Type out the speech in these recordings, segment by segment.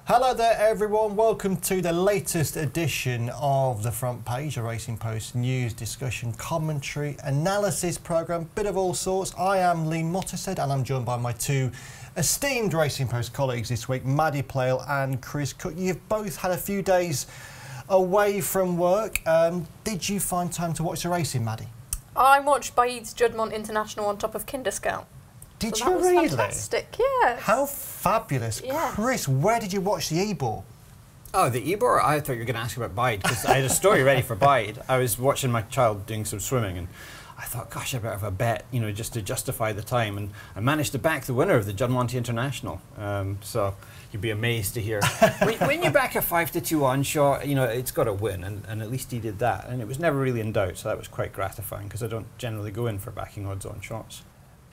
Hello there everyone, welcome to the latest edition of The Front Page, a Racing Post news, discussion, commentary, analysis programme, bit of all sorts. I am Lee Mottershead and I'm joined by my two esteemed Racing Post colleagues this week, Maddy, Playle and Chris Cook. You've both had a few days away from work. Did you find time to watch the racing, Maddy? I watched Baaeed's Juddmonte International on top of Kinderscout. Did so you that was really? Fantastic, yes. How fabulous. Yeah. Chris, where did you watch the E-Ball? Oh, the E-Ball? I thought you were going to ask about Baaeed, because I had a story ready for Baaeed. I was watching my child doing some swimming, and I thought, gosh, I better have a bet, you know, just to justify the time. And I managed to back the winner of the Juddmonte International. So you'd be amazed to hear. when you back a 5-2 on shot, you know, it's got to win, and at least he did that. And it was never really in doubt, so that was quite gratifying, because I don't generally go in for backing odds on shots.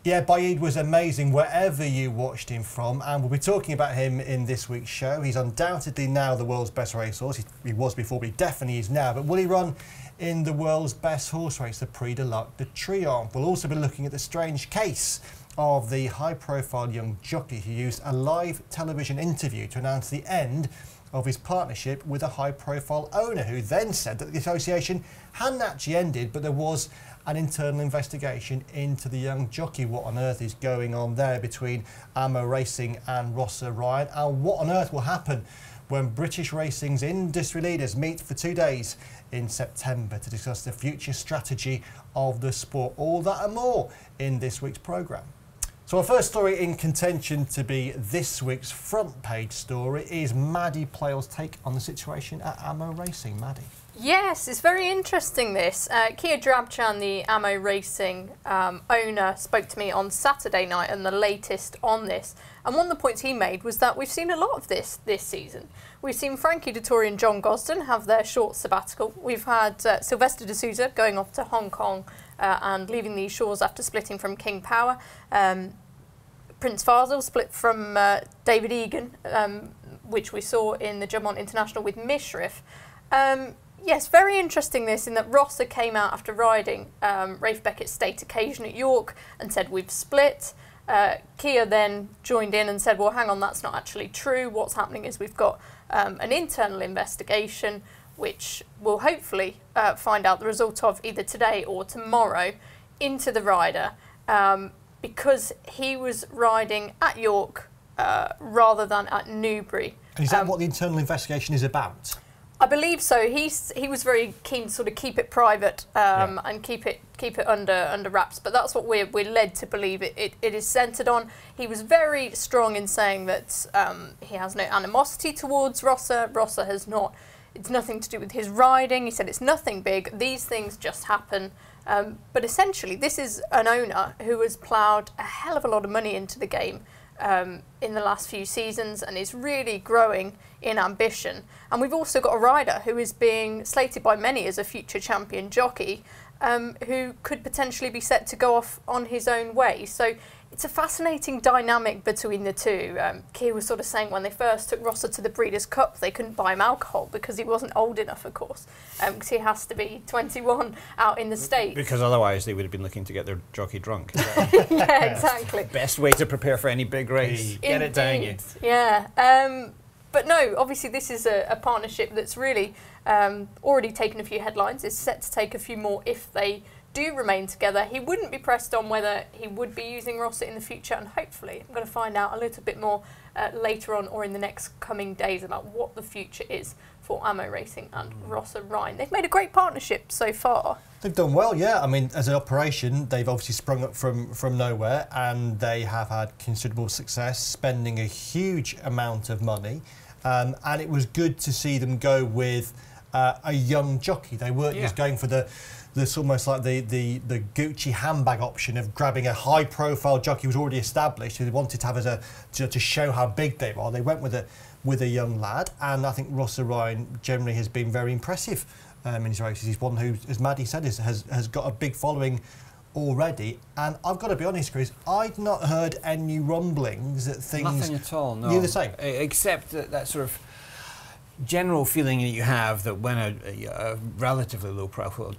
Yeah, Baaeed was amazing wherever you watched him from, and we'll be talking about him in this week's show. He's undoubtedly now the world's best racehorse. He was before, but he definitely is now. But will he run in the world's best horse race, the Prix de l'Arc de Triomphe? We'll also be looking at the strange case of the high-profile young jockey who used a live television interview to announce the end of his partnership with a high-profile owner, who then said that the association hadn't actually ended, but there was an internal investigation into the young jockey. What on earth is going on there between Amo Racing and Rossa Ryan? And what on earth will happen when British racing's industry leaders meet for 2 days in September to discuss the future strategy of the sport? All that and more in this week's programme. So our first story in contention to be this week's front page story is Maddy Playle's take on the situation at Amo Racing. Maddy. Yes, it's very interesting this. Kia Drabchan, the Amo Racing owner, spoke to me on Saturday night and the latest on this. And one of the points he made was that we've seen a lot of this season. We've seen Frankie Dettori and John Gosden have their short sabbatical. We've had Sylvester de Souza going off to Hong Kong and leaving these shores after splitting from King Power. Prince Faisal split from David Egan, which we saw in the Juddmonte International with Mishrif. Yes, very interesting this, in that Rossa came out after riding Rafe Beckett's state occasion at York and said, we've split. Kia then joined in and said, well, hang on, that's not actually true. What's happening is we've got an internal investigation, which we'll hopefully find out the result of either today or tomorrow, into the rider, because he was riding at York rather than at Newbury. And is that what the internal investigation is about? I believe so. He was very keen to sort of keep it private and keep it under wraps. But that's what we're led to believe it is centred on. He was very strong in saying that he has no animosity towards Rossa. Rossa has not. It's nothing to do with his riding. He said it's nothing big. These things just happen. But essentially, this is an owner who has ploughed a hell of a lot of money into the game in the last few seasons and is really growing in ambition. And we've also got a rider who is being slated by many as a future champion jockey, who could potentially be set to go off on his own way. So it's a fascinating dynamic between the two. Kia was sort of saying when they first took Rossa to the Breeders' Cup, they couldn't buy him alcohol because he wasn't old enough, of course, because he has to be 21 out in the States. Because otherwise they would have been looking to get their jockey drunk. Yeah, exactly. Best way to prepare for any big race. Get it down you. Yeah. But no, obviously this is a partnership that's really already taken a few headlines. It's set to take a few more if they do remain together. He wouldn't be pressed on whether he would be using Rossa in the future, and hopefully I'm going to find out a little bit more later on or in the next coming days about what the future is for Amo Racing and Rossa Ryan. They've made a great partnership so far. They've done well, yeah. I mean, as an operation, they've obviously sprung up from nowhere, and they have had considerable success, spending a huge amount of money. And it was good to see them go with a young jockey. They weren't just going for this almost like the Gucci handbag option of grabbing a high-profile jockey who was already established, who they wanted to have as to show how big they are. They went with a young lad, and I think Rossa Ryan generally has been very impressive in his races. He's one who, as Maddy said, has got a big following already. And I've got to be honest, Chris, I'd not heard any rumblings that things... Nothing at all, no. You're the same? Except that sort of general feeling that you have that when a relatively low profile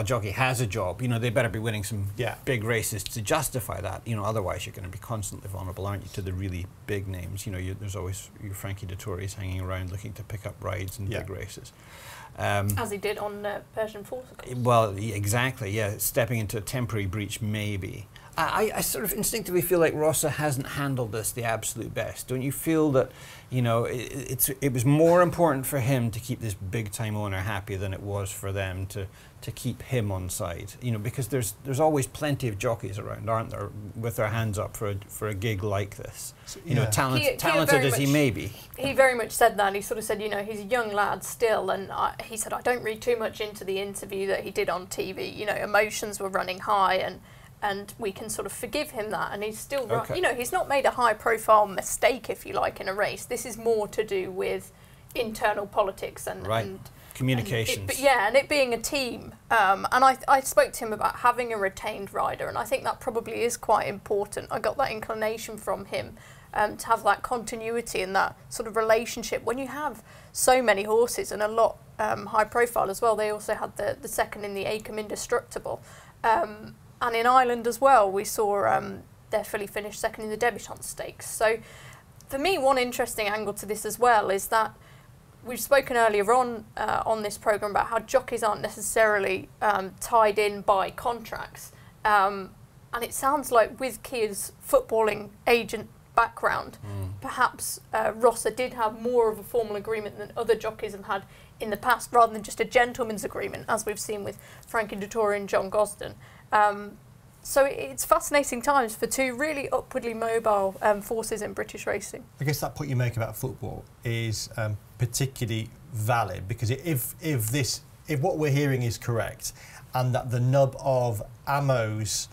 jockey has a job, you know, they better be winning some big races to justify that. You know, otherwise you're going to be constantly vulnerable, aren't you, to the really big names? You know, there's always your Frankie Dettori's hanging around looking to pick up rides in big races. As he did on Persian Force. Well, exactly, yeah, stepping into a temporary breach maybe. I sort of instinctively feel like Rossa hasn't handled this the absolute best. Don't you feel that, you know, it was more important for him to keep this big-time owner happy than it was for them to keep him on side? You know, because there's always plenty of jockeys around, aren't there, with their hands up for a gig like this. You know, talented as he may be. He very much said that. He sort of said, you know, he's a young lad still, and he said, I don't read too much into the interview that he did on TV. You know, emotions were running high, and we can sort of forgive him that, and he's still right. You know, he's not made a high-profile mistake, if you like, in a race. This is more to do with internal politics and communications. And it being a team. And I spoke to him about having a retained rider, and I think that probably is quite important. I got that inclination from him to have that continuity and that sort of relationship. When you have so many horses and a lot high-profile as well, they also had the second in the Acom Indestructible. And in Ireland as well, we saw their filly finish second in the Debutante Stakes. So for me, one interesting angle to this as well is that we've spoken earlier on this programme about how jockeys aren't necessarily tied in by contracts. And it sounds like with Kia's footballing agent background, perhaps Rossa did have more of a formal agreement than other jockeys have had in the past, rather than just a gentleman's agreement, as we've seen with Frankie Dettori and John Gosden. So it's fascinating times for two really upwardly mobile forces in British racing. I guess that point you make about football is particularly valid, because if what we're hearing is correct, and that the nub of Amo's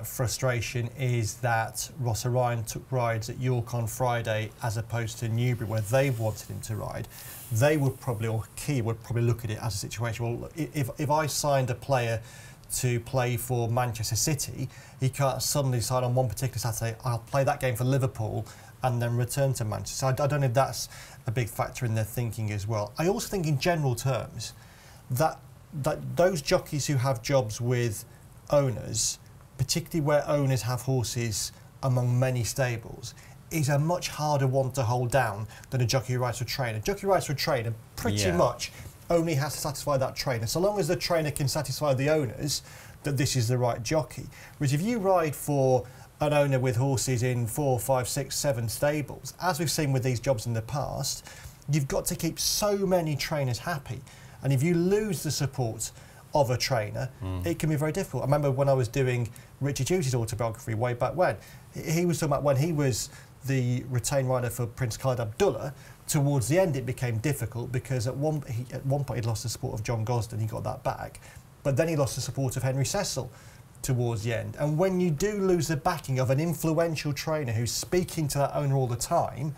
frustration is that Rossa Ryan took rides at York on Friday as opposed to Newbury, where they wanted him to ride, they would probably, or Kia would probably look at it as a situation, well, if I signed a player to play for Manchester City, he can't suddenly decide on one particular Saturday, I'll play that game for Liverpool and then return to Manchester. So I don't know if that's a big factor in their thinking as well. I also think in general terms that those jockeys who have jobs with owners, particularly where owners have horses among many stables, is a much harder one to hold down than a jockey who rides for a trainer. A jockey who rides for a trainer pretty much only has to satisfy that trainer. So long as the trainer can satisfy the owners that this is the right jockey. Whereas if you ride for an owner with horses in 4, 5, 6, 7 stables, as we've seen with these jobs in the past, you've got to keep so many trainers happy. And if you lose the support of a trainer, it can be very difficult. I remember when I was doing Richard Hughes' autobiography way back when, he was talking about when he was the retained rider for Prince Khalid Abdullah. Towards the end, it became difficult because at one point he'd lost the support of John Gosden, he got that back, but then he lost the support of Henry Cecil towards the end. And when you do lose the backing of an influential trainer who's speaking to that owner all the time,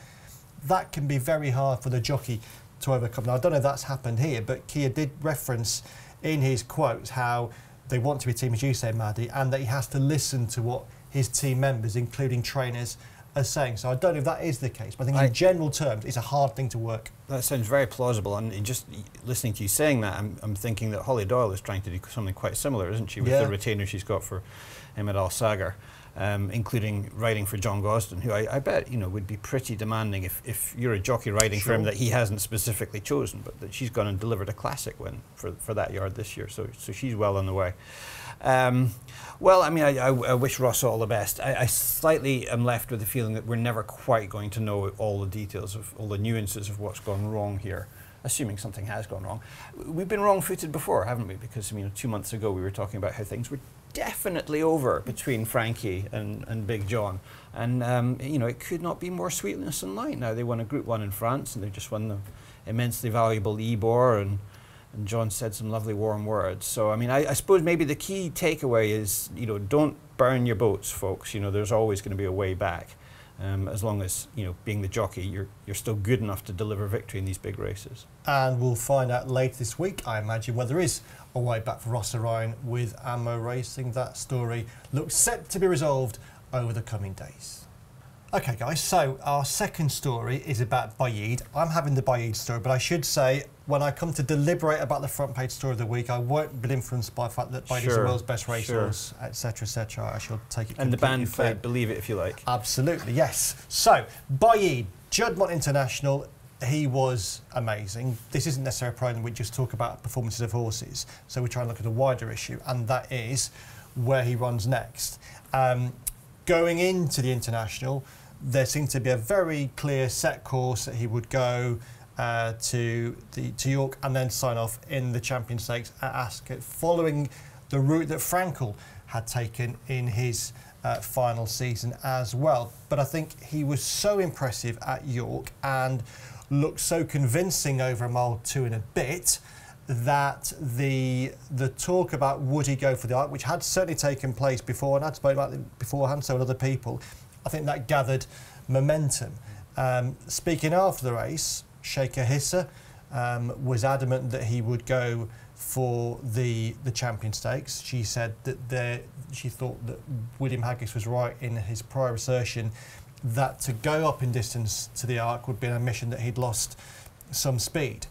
that can be very hard for the jockey to overcome. Now, I don't know if that's happened here, but Kia did reference in his quotes how they want to be a team, as you say, Maddy, and that he has to listen to what his team members, including trainers, are saying. So I don't know if that is the case, but I think in general terms it's a hard thing to work. That sounds very plausible, and just listening to you saying that, I'm thinking that Holly Doyle is trying to do something quite similar, isn't she, with the retainer she's got for Ahmed Al Sagar, including riding for John Gosden, who I bet, you know, would be pretty demanding if you're a jockey riding for him that he hasn't specifically chosen, but that she's gone and delivered a classic win for that yard this year, so she's well on the way. Well, I mean, I wish Rossa all the best. I slightly am left with the feeling that we're never quite going to know all the details of all the nuances of what's gone wrong here, assuming something has gone wrong. We've been wrong-footed before, haven't we? Because, I mean, 2 months ago we were talking about how things were definitely over between Frankie and Big John. And, you know, it could not be more sweetness and light. Now, they won a Group 1 in France, and they just won the immensely valuable Ebor, and John said some lovely warm words. So, I mean, I suppose maybe the key takeaway is, you know, don't burn your boats, folks. You know, there's always going to be a way back. As long as, you know, being the jockey, you're still good enough to deliver victory in these big races. And we'll find out later this week, I imagine, whether there is a way back for Rossa Ryan with Amo Racing. That story looks set to be resolved over the coming days. Okay, guys, so our second story is about Baaeed. I'm having the Baaeed story, but I should say, when I come to deliberate about the front page story of the week, I won't be influenced by the fact that Baaeed is the world's best racehorse, etc., etc. I shall take it. And the band played Believe It If You Like. Absolutely, yes. So, Baaeed, Juddmonte International, he was amazing. This isn't necessarily a program we just talk about performances of horses, so we try and look at a wider issue, and that is where he runs next. Going into the International, there seemed to be a very clear set course that he would go to York and then sign off in the Champion Stakes at Ascot, following the route that Frankel had taken in his final season as well. But I think he was so impressive at York and looked so convincing over a mile 2 and a bit that the talk about would he go for the Arc, which had certainly taken place before, and I'd spoken about it beforehand, so with other people, I think that gathered momentum. Speaking after the race, Shaker Hissa was adamant that he would go for the Champion Stakes. She said that she thought that William Haggis was right in his prior assertion that to go up in distance to the Arc would be an admission that he'd lost some speed,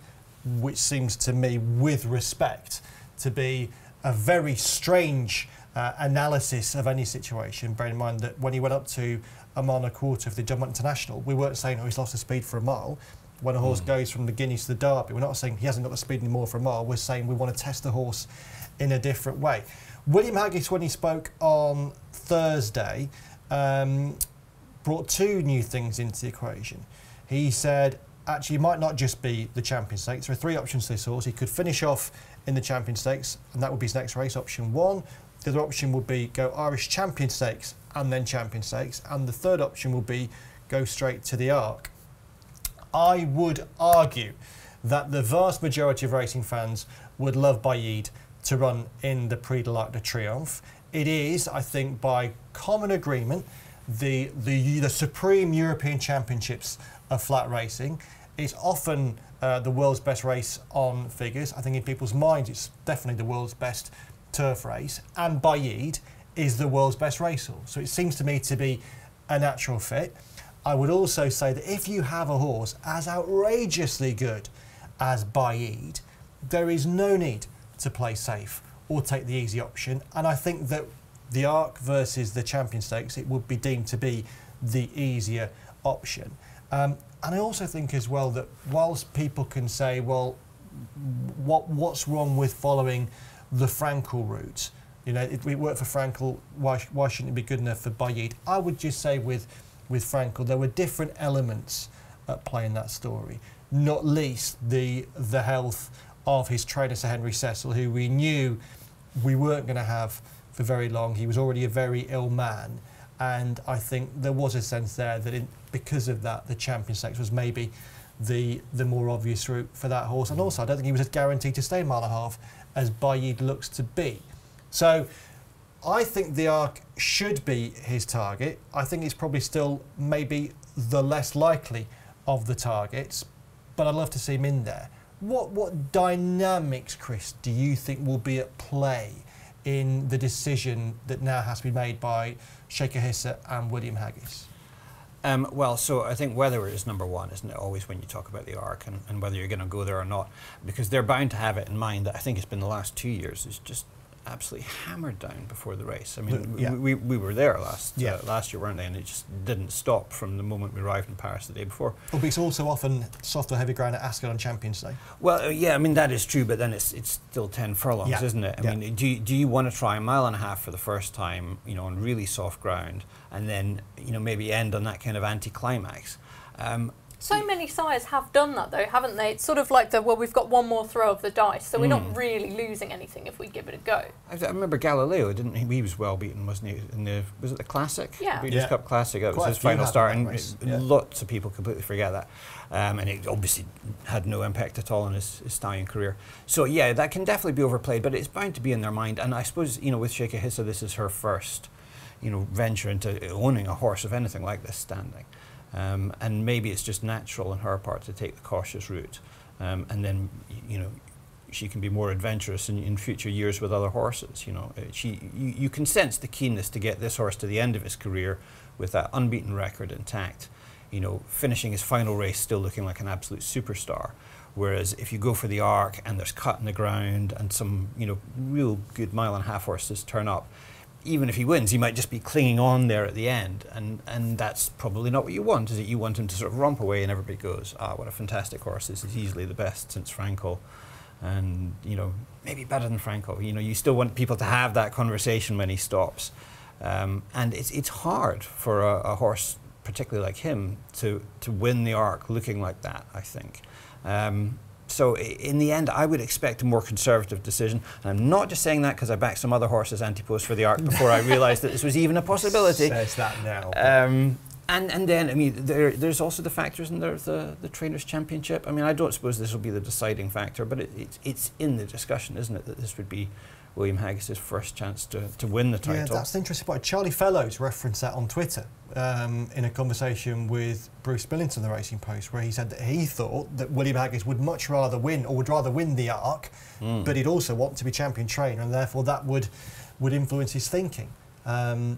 which seems to me, with respect, to be a very strange analysis of any situation, bearing in mind that when he went up to a mile and a quarter of the Juddmonte International, we weren't saying, oh, he's lost the speed for a mile. When a horse goes from the Guineas to the Derby, we're not saying he hasn't got the speed anymore for a mile, we're saying we want to test the horse in a different way. William Haggis, when he spoke on Thursday, brought two new things into the equation. He said, actually, it might not just be the Champion Stakes. There are three options to this horse. He could finish off in the Champion Stakes, and that would be his next race, option 1. The other option would be go Irish Champion Stakes and then Champion Stakes. And the third option would be go straight to the Arc. I would argue that the vast majority of racing fans would love Baaeed to run in the Prix de l'Arc de Triomphe. It is, I think, by common agreement, the supreme European championships of flat racing. It's often the world's best race on figures. I think in people's minds it's definitely the world's best turf race, and Baaeed is the world's best racehorse. So it seems to me to be a natural fit. I would also say that if you have a horse as outrageously good as Baaeed, there is no need to play safe or take the easy option. And I think that the Arc versus the Champion Stakes, it would be deemed to be the easier option. And I also think as well that whilst people can say, well, what's wrong with following the Frankel route? You know, it worked for Frankel, why shouldn't it be good enough for Baaeed? I would just say with Frankel, there were different elements at play in that story, not least the health of his trainer, Sir Henry Cecil, who we knew we weren't going to have for very long. He was already a very ill man, and I think there was a sense there that because of that, the Champion Stakes was maybe the more obvious route for that horse. And also, I don't think he was as guaranteed to stay a mile and a half as Baaeed looks to be. So I think the Arc should be his target. I think it's probably still maybe the less likely of the targets, but I'd love to see him in there. What dynamics, Chris, do you think will be at play in the decision that now has to be made by Shaker Hissa and William Haggis? Well, so I think weather is number one, isn't it, always when you talk about the Arc and whether you're going to go there or not, because they're bound to have it in mind that I think it's been the last 2 years is just absolutely hammered down before the race. I mean, yeah. we were there last year, weren't they? And it just didn't stop from the moment we arrived in Paris the day before. Well, but it's also often soft or heavy ground at Ascot on Champions Day. Well, yeah, I mean, that is true, but then it's still 10 furlongs, isn't it? I mean, do you want to try a mile and a half for the first time, you know, on really soft ground, and then, you know, maybe end on that kind of anticlimax? So many sires have done that, though, haven't they? It's sort of like well, we've got one more throw of the dice, so we're not really losing anything if we give it a go. I remember Galileo, didn't he? He was well beaten, wasn't he? Was it the Classic? Yeah. The Breeders' Cup Classic. That was his final start, and lots of people completely forget that. And it obviously had no impact at all on his stallion career. So yeah, that can definitely be overplayed, but it's bound to be in their mind. And I suppose, you know, with Shaker Hissa, this is her first, you know, venture into owning a horse of anything like this standing. And maybe it's just natural on her part to take the cautious route, and then, you know, she can be more adventurous in future years with other horses. You know, you can sense the keenness to get this horse to the end of his career with that unbeaten record intact. You know, finishing his final race still looking like an absolute superstar. Whereas if you go for the Arc and there's cut in the ground and some, you know, real good mile-and-a-half horses turn up, even if he wins, he might just be clinging on there at the end, and that's probably not what you want, is it? You want him to sort of romp away and everybody goes, ah, what a fantastic horse, this is easily the best since Franco, and, you know, maybe better than Franco. You know, you still want people to have that conversation when he stops, and it's hard for a horse, particularly like him, to win the Arc looking like that, I think. So in the end, I would expect a more conservative decision. And I'm not just saying that because I backed some other horses anti-post for the Arc before I realised that this was even a possibility. Says that now. And then, I mean, there's also the factors in the Trainers' Championship. I mean, I don't suppose this will be the deciding factor, but it's in the discussion, isn't it, that this would be William Haggis's first chance to win the title. Yeah, that's an interesting point. Charlie Fellows referenced that on Twitter in a conversation with Bruce Billington, the Racing Post, where he said that he thought that William Haggis would much rather win, or would rather win the Arc, but he'd also want to be champion trainer, and therefore that would influence his thinking. And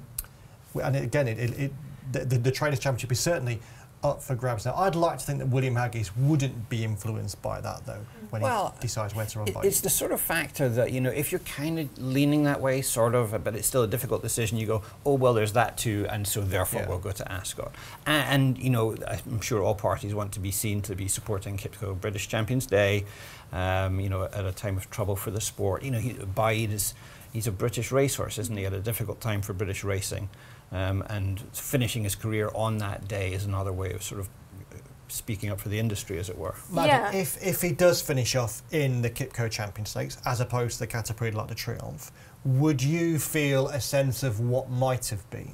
again, the Trainers' Championship is certainly up for grabs now. I'd like to think that William Haggis wouldn't be influenced by that, though, when he decides where to run by. It's the sort of factor that, you know, if you're kind of leaning that way, sort of, but it's still a difficult decision, you go, oh, well, there's that too, and so therefore we'll go to Ascot. And, you know, I'm sure all parties want to be seen to be supporting Kipco British Champions Day, you know, at a time of trouble for the sport. You know, Baaeed he's a British racehorse, isn't he? At a difficult time for British racing. And finishing his career on that day is another way of sort of speaking up for the industry, as it were. Maddy, if he does finish off in the Kipco Champion Stakes, as opposed to the Caterpillar L'Arc de Triomphe, would you feel a sense of what might have been?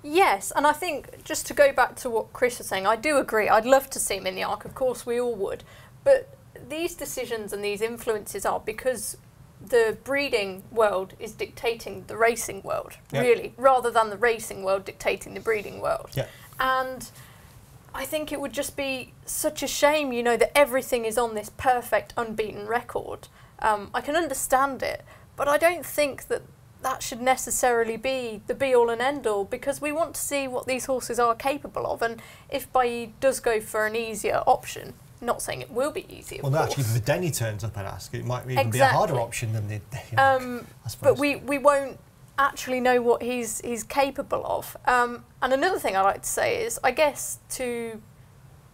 Yes, and I think, just to go back to what Chris was saying, I do agree. I'd love to see him in the Arc, of course we all would. But these decisions and these influences are because the breeding world is dictating the racing world, really, rather than the racing world dictating the breeding world. And I think it would just be such a shame, you know, that everything is on this perfect, unbeaten record. I can understand it, but I don't think that that should necessarily be the be-all and end-all, because we want to see what these horses are capable of. And if Baaeed does go for an easier option, not saying it will be easy, well, no, actually, if Denny turns up at Ascot, it might even be a harder option than the I suppose. But we won't actually know what he's capable of. And another thing I like to say is, I guess, to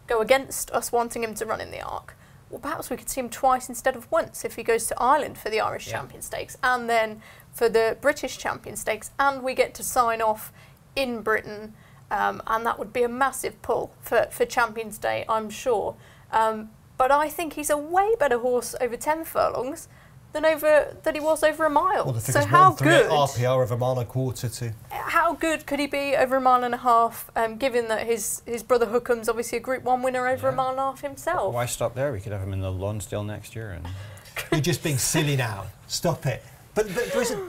go against us wanting him to run in the Arc, well, perhaps we could see him twice instead of once if he goes to Ireland for the Irish Champion Stakes and then for the British Champion Stakes, and we get to sign off in Britain, and that would be a massive pull for Champions Day, I'm sure. But I think he's a way better horse over 10 furlongs than he was over a mile. Well, so how good RPR of a mile and a quarter to. How good could he be over a mile and a half? Given that his brother Hookam's obviously a Group 1 winner over a mile and a half himself. Why stop there? We could have him in the Lonsdale next year. And you're just being silly now. Stop it. But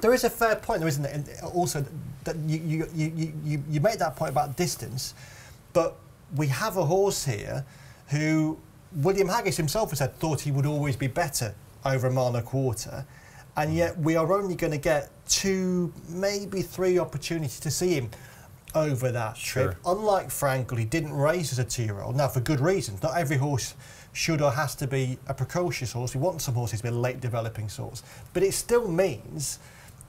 there is a fair point, though, isn't there? And also, that you make that point about distance, but we have a horse here who William Haggis himself has said thought he would always be better over a mile and a quarter, and yet we are only going to get 2, maybe 3 opportunities to see him over that trip. Unlike Frankel, he didn't race as a 2-year-old. Now, for good reasons. Not every horse should or has to be a precocious horse. We want some horses to be late developing sorts, but it still means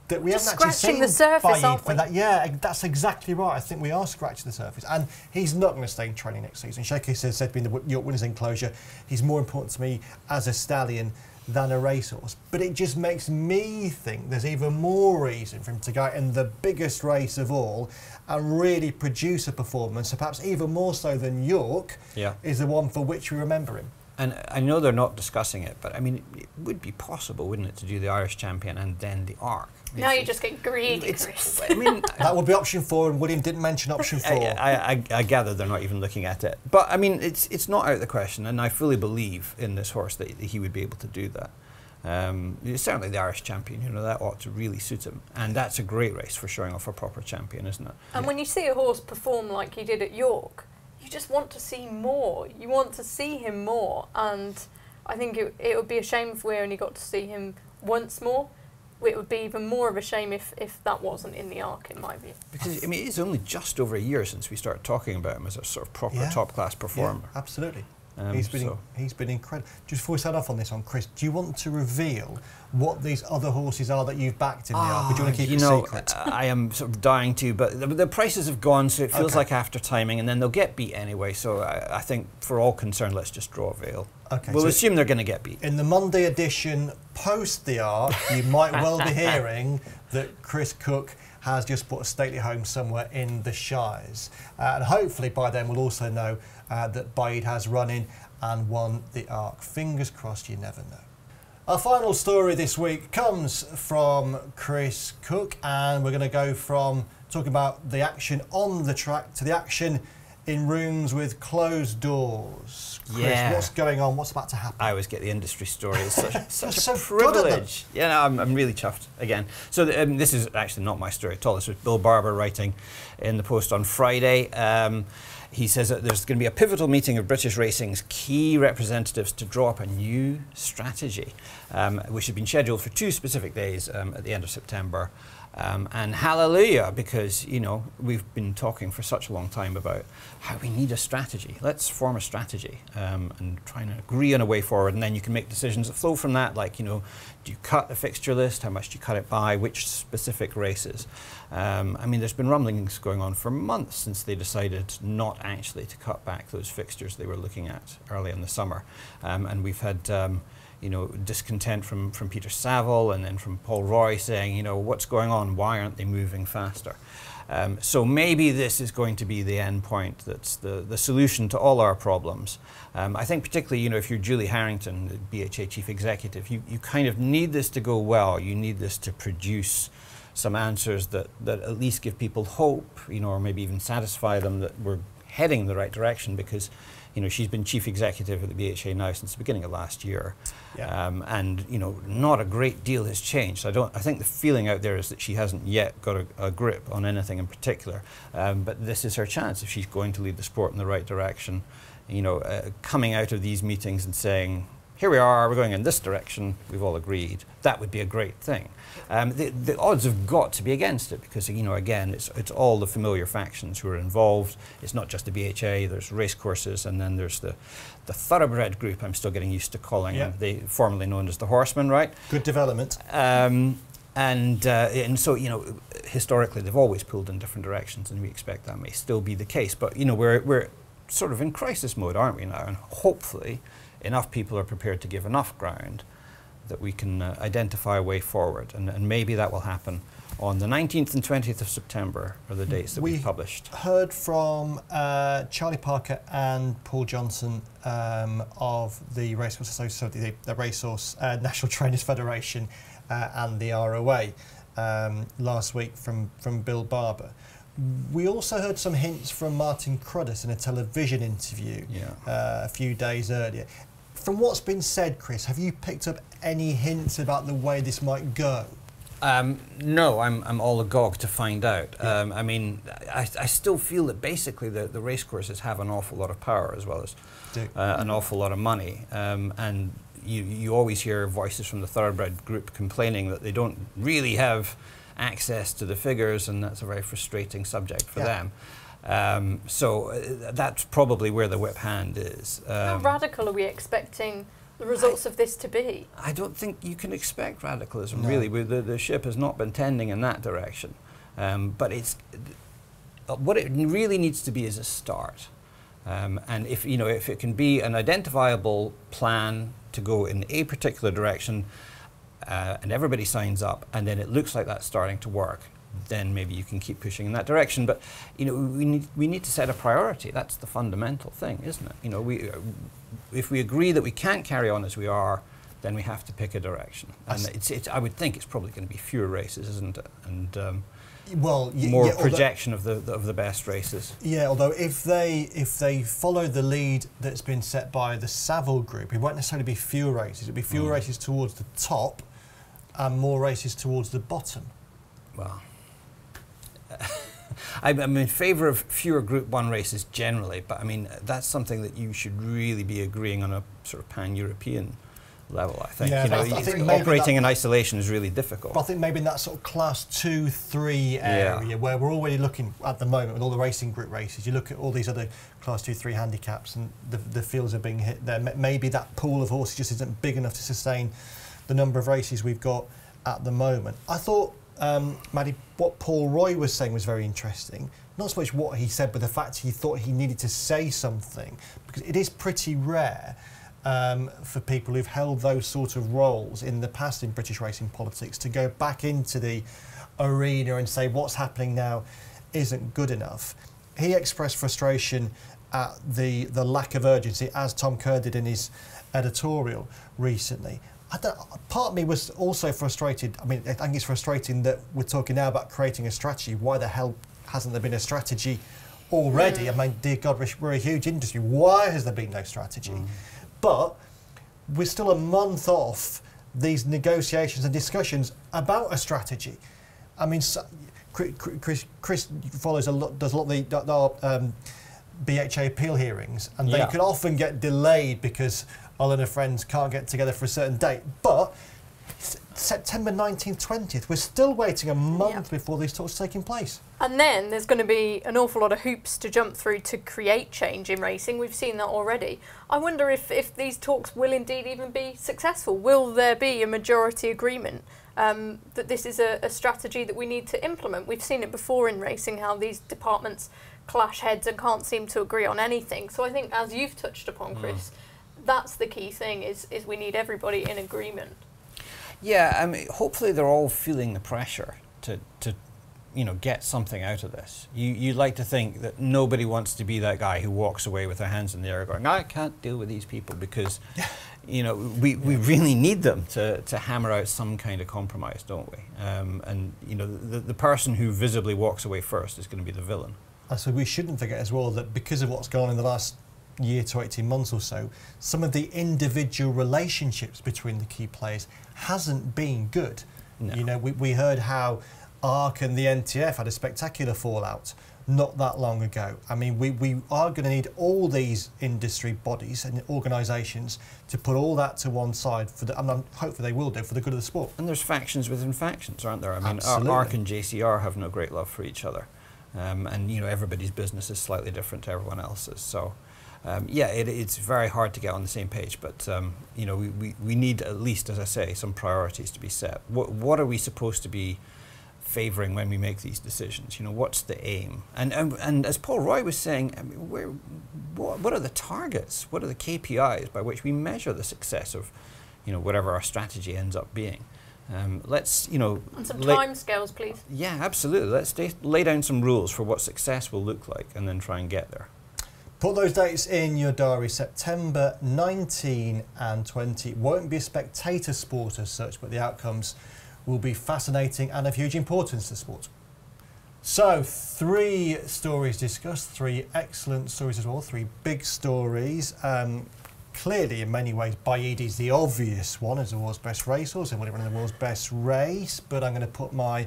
that we haven't actually seen the surface, Baaeed for that. Yeah, that's exactly right. I think we are scratching the surface, and he's not going to stay in training next season. Shaky said to me in the York Winners' Enclosure, he's more important to me as a stallion than a racehorse. But it just makes me think there's even more reason for him to go in the biggest race of all and really produce a performance, so perhaps even more so than York, is the one for which we remember him. And I know they're not discussing it, but I mean, it would be possible, wouldn't it, to do the Irish Champion and then the Arc? I mean, now you just get greedy, Chris. I mean, that would be option 4, and William didn't mention option 4. I gather they're not even looking at it. But I mean, it's not out of the question, and I fully believe in this horse that he would be able to do that. Certainly the Irish Champion, you know, that ought to really suit him. And that's a great race for showing off a proper champion, isn't it? And when you see a horse perform like he did at York, you just want to see more. You want to see him more. And I think it would be a shame if we only got to see him once more. It would be even more of a shame if that wasn't in the arc, in my view. Because, I mean, it's only just over a year since we started talking about him as a sort of proper top-class performer. Yeah, absolutely. He's been incredible. Just before we start off on this one, Chris, do you want to reveal what these other horses are that you've backed in the arc? Or do you want to keep it secret? I am sort of dying to, but the prices have gone, so it feels like after timing, and then they'll get beat anyway. So I think for all concerned, let's just draw a veil. Okay, we'll assume they're going to get beat. In the Monday edition post the arc, you might well be hearing that Chris Cook has just bought a stately home somewhere in the Shires. And hopefully by then we'll also know that Baaeed has run in and won the arc. Fingers crossed, you never know. Our final story this week comes from Chris Cook, and we're going to go from talking about the action on the track to the action in rooms with closed doors. Chris, what's going on? What's about to happen? I always get the industry story. It's such a privilege. Yeah, no, I'm really chuffed again. So this is actually not my story at all. This was Bill Barber writing in the Post on Friday. He says that there's going to be a pivotal meeting of British racing's key representatives to draw up a new strategy, which had been scheduled for 2 specific days at the end of September. And hallelujah, because, you know, we've been talking for such a long time about how we need a strategy. Let's form a strategy and try and agree on a way forward, and then you can make decisions that flow from that, like, you know, do you cut the fixture list? How much do you cut it by? Which specific races? I mean, there's been rumblings going on for months since they decided not actually to cut back those fixtures they were looking at early in the summer. And we've had you know, discontent from Peter Saville and then from Paul Roy saying, you know, what's going on? Why aren't they moving faster? So maybe this is going to be the end point that's the solution to all our problems. I think particularly, you know, if you're Julie Harrington, the BHA Chief Executive, you kind of need this to go well. You need this to produce some answers that at least give people hope, you know, or maybe even satisfy them that we're heading in the right direction, because, you know, she's been chief executive of the BHA now since the beginning of last year. Yeah. And, you know, not a great deal has changed. I think the feeling out there is that she hasn't yet got a grip on anything in particular. But this is her chance if she's going to lead the sport in the right direction. You know, coming out of these meetings and saying, here we are, we're going in this direction, we've all agreed. That would be a great thing. The odds have got to be against it because, you know, again, it's all the familiar factions who are involved. It's not just the BHA, there's race courses, and then there's the thoroughbred group, I'm still getting used to calling them, they formerly known as the Horsemen, right? Good development. And so, you know, historically they've always pulled in different directions, and we expect that may still be the case. But, you know, we're sort of in crisis mode, aren't we now? And hopefully enough people are prepared to give enough ground that we can identify a way forward, and maybe that will happen on the 19th and 20th of September are the dates that we published. We heard from Charlie Parker and Paul Johnson of the Racehorse Association, the Racehorse National Trainers Federation and the ROA last week from Bill Barber. We also heard some hints from Martin Cruddas in a television interview a few days earlier. From what's been said, Chris, have you picked up any hints about the way this might go? No, I'm all agog to find out. I mean, I still feel that basically the racecourses have an awful lot of power as well as an awful lot of money. And you always hear voices from the thoroughbred group complaining that they don't really have access to the figures, and that's a very frustrating subject for them. So that's probably where the whip hand is. How radical are we expecting the results of this to be? I don't think you can expect radicalism, really. The ship has not been tending in that direction. But what it really needs to be is a start. And if it can be an identifiable plan to go in a particular direction, and everybody signs up, and then it looks like that's starting to work, then maybe you can keep pushing in that direction. But, you know, we need to set a priority. That's the fundamental thing, isn't it? You know, if we agree that we can't carry on as we are, then we have to pick a direction. And I would think it's probably going to be fewer races, isn't it? And more projection of the best races. Yeah, although if they follow the lead that's been set by the Saville group, it won't necessarily be fewer races. It'll be fewer races towards the top and more races towards the bottom. Well, I'm in favour of fewer Group 1 races generally, but I mean, that's something that you should really be agreeing on a sort of pan-European level, I think. Yeah, you know, I think operating in isolation is really difficult. But I think maybe in that sort of class 2, 3 area where we're already looking at the moment with all the racing group races, you look at all these other class 2, 3 handicaps and the fields are being hit there. Maybe that pool of horses just isn't big enough to sustain the number of races we've got at the moment. I thought, Maddy, what Paul Roy was saying was very interesting. Not so much what he said, but the fact he thought he needed to say something, because it is pretty rare for people who've held those sort of roles in the past in British racing politics to go back into the arena and say what's happening now isn't good enough. He expressed frustration at the lack of urgency, as Tom Kerr did in his editorial recently. Part of me was also frustrated. I mean, I think it's frustrating that we're talking now about creating a strategy. Why the hell hasn't there been a strategy already? I mean, dear God, we're a huge industry. Why has there been no strategy? But we're still a month off these negotiations and discussions about a strategy. I mean, Chris follows does a lot of the BHA appeal hearings, and they could often get delayed because Alan and friends can't get together for a certain date. But September 19th, 20th, we're still waiting a month before these talks are taking place. And then there's going to be an awful lot of hoops to jump through to create change in racing. We've seen that already. I wonder if these talks will indeed even be successful. Will there be a majority agreement that this is a strategy that we need to implement? We've seen it before in racing, how these departments clash heads and can't seem to agree on anything. So I think, as you've touched upon, Chris, that's the key thing, is we need everybody in agreement. Yeah, I mean, hopefully they're all feeling the pressure to you know, get something out of this. You'd like to think that nobody wants to be that guy who walks away with their hands in the air going, I can't deal with these people, because you know, we really need them to hammer out some kind of compromise, don't we? And you know, the person who visibly walks away first is going to be the villain. So we shouldn't forget as well that because of what's gone on in the last year to 18 months or so, some of the individual relationships between the key players hasn't been good. No. You know, we heard how ARC and the NTF had a spectacular fallout not that long ago. I mean, we are going to need all these industry bodies and organisations to put all that to one side, for the, and hopefully they will do, for the good of the sport. And there's factions within factions, aren't there? I mean, Absolutely. ARC and JCR have no great love for each other. And, you know, everybody's business is slightly different to everyone else's. So, yeah, it's very hard to get on the same page. But, you know, we need at least, as I say, some priorities to be set. What are we supposed to be favouring when we make these decisions? You know, what's the aim? And as Paul Roy was saying, I mean, what are the targets? What are the KPIs by which we measure the success of, you know, whatever our strategy ends up being? Let's, you know... And some timescales, please. Yeah, absolutely. Let's lay down some rules for what success will look like and then try and get there. Put those dates in your diary. September 19 and 20. Won't be a spectator sport as such, but the outcomes will be fascinating and of huge importance to sport. So, 3 stories discussed, 3 excellent stories as well, 3 big stories. Clearly, in many ways, Baaeed is the obvious one as the world's best racehorse and running the world's best race. But I'm going to put my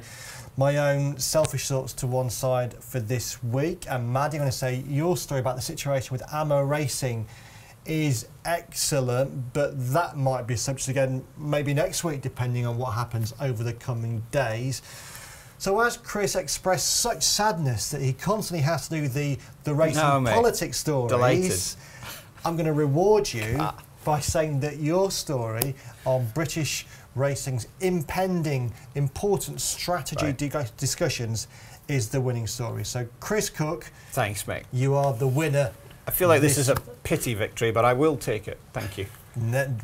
own selfish thoughts to one side for this week. And Maddy, I'm going to say your story about the situation with Amo Racing is excellent, but that might be a subject again maybe next week, depending on what happens over the coming days. So as Chris expressed such sadness that he constantly has to do the racing politics stories, delighted. I'm going to reward you by saying that your story on British racing's impending important strategy discussions is the winning story. So Chris Cook, thanks, mate. You are the winner. I feel like this is a pity victory, but I will take it. Thank you.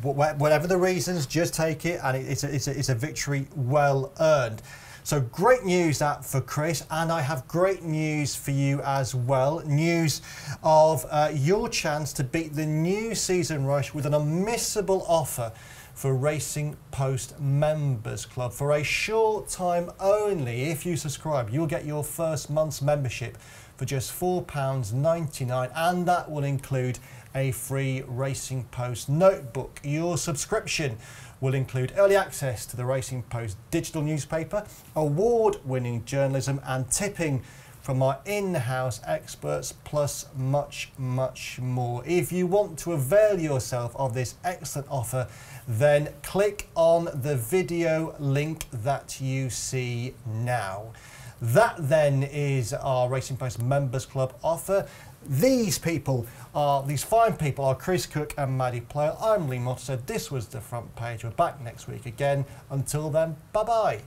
Whatever the reasons, just take it, and it's a victory well earned. So great news that for Chris, and I have great news for you as well. News of your chance to beat the new season rush with an unmissable offer for Racing Post Members Club. For a short time only, if you subscribe, you'll get your first month's membership for just £4.99, and that will include a free Racing Post notebook. Your subscription will include early access to the Racing Post digital newspaper, award-winning journalism and tipping from our in-house experts, plus much, much more. If you want to avail yourself of this excellent offer, then click on the video link that you see now. That then is our Racing Post Members Club offer. These fine people are Chris Cook and Maddy Playle. I'm Lee Mottershead. This was The Front Page. We're back next week again. Until then, bye-bye.